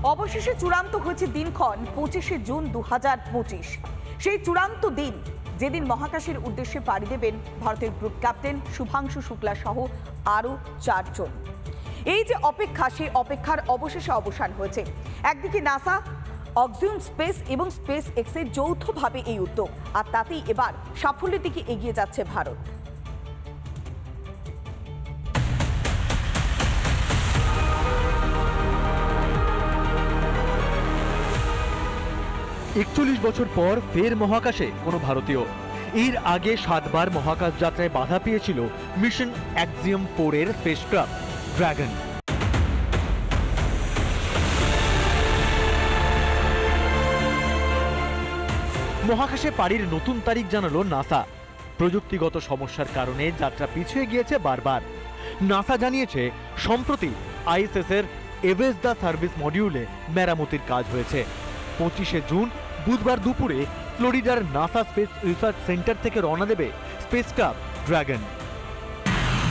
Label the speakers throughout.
Speaker 1: অবশেষে চূড়ান্ত হয়েছে দিনক্ষণ 25শে জুন 2025। সেই চূড়ান্ত দিন যেদিন মহাকাশের উদ্দেশ্যে পাড়ি দেবেন ভারতের গ্রুপ ক্যাপ্টেন শুভাংশু শুক্লা সহ আরও 4 জন। এই যে অপেক্ষা, সেই অপেক্ষার অবশেষে অবসান হয়েছে। একদিকে নাসা, অক্সিওম স্পেস এবং স্পেস এক্সের যৌথভাবে এই উদ্যোগ, আর তাতেই এবার সাফল্যের দিকে এগিয়ে যাচ্ছে ভারত।
Speaker 2: একচল্লিশ বছর পর ফের মহাকাশে কোনো ভারতীয়। এর আগে 7 বার মহাকাশ যাত্রায় বাধা পেয়েছিল মিশন অ্যাক্সিওম 4 এর স্পেসক্রাফট ড্রাগন। মহাকাশে পাড়ির নতুন তারিখ জানালো নাসা। প্রযুক্তিগত সমস্যার কারণে যাত্রা পিছিয়ে গিয়েছে বারবার। নাসা জানিয়েছে সম্প্রতি আইএসএস এর এভেসদা সার্ভিস মডিউলে মেরামতির কাজ হয়েছে। 25শে জুন বুধবার দুপুরে ফ্লোরিডার নাসা স্পেস রিসার্চ সেন্টার থেকে রওনা দেবে স্পেসক্রাফট ড্রাগন।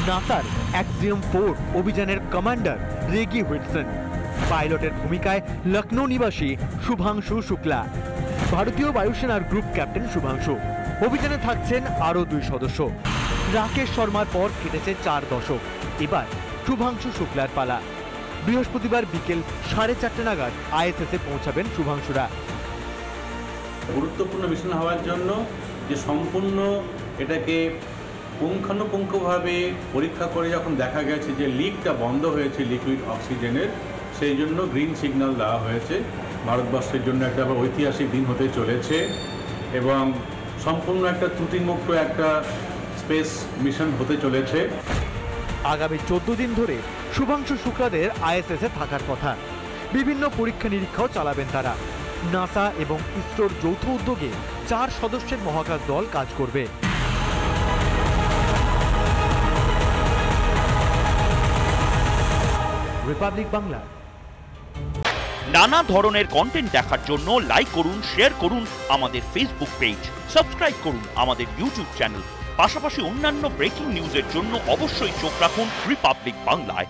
Speaker 2: নাসার অ্যাক্সিওম 4 অভিযানের কমান্ডার রেগি হুইটসন, পাইলটের ভূমিকায় লখনৌ নিবাসী শুভাংশু শুক্লা, ভারতীয় বায়ুসেনার গ্রুপ ক্যাপ্টেন শুভাংশু। অভিযানে থাকছেন আরও 2 সদস্য। রাকেশ শর্মার পর কেটেছে 4 দশক, এবার শুভাংশু শুক্লার পালা। বৃহস্পতিবার বিকেল 4:30 নাগাদ আইএসএসে পৌঁছাবেন শুভাংশুরা।
Speaker 3: গুরুত্বপূর্ণ মিশন হওয়ার জন্য যে সম্পূর্ণ এটাকে পুঙ্খানুপুঙ্খভাবে পরীক্ষা করে যখন দেখা গেছে যে লিকটা বন্ধ হয়েছে লিকুইড অক্সিজেনের, সেই জন্য গ্রিন সিগন্যাল দেওয়া হয়েছে। ভারতবর্ষের জন্য একটা ঐতিহাসিক দিন হতে চলেছে এবং সম্পূর্ণ একটা ত্রুটিমুক্ত একটা স্পেস মিশন হতে চলেছে।
Speaker 2: আগামী 14 দিন ধরে শুভাংশু শুক্লাদের আইএসএসে থাকার কথা। বিভিন্ন পরীক্ষা নিরীক্ষাও চালাবেন তারা। নাসা এবং ইসরোর যৌথ উদ্যোগে 4 সদস্যের মহাকাশ দল কাজ করবে। রিপাবলিক বাংলা।
Speaker 4: নানা ধরনের কন্টেন্ট দেখার জন্য লাইক করুন, শেয়ার করুন আমাদের ফেসবুক পেজ, সাবস্ক্রাইব করুন আমাদের ইউটিউব চ্যানেল। পাশাপাশি অন্যান্য ব্রেকিং নিউজের জন্য অবশ্যই চোখ রাখুন রিপাবলিক বাংলায়।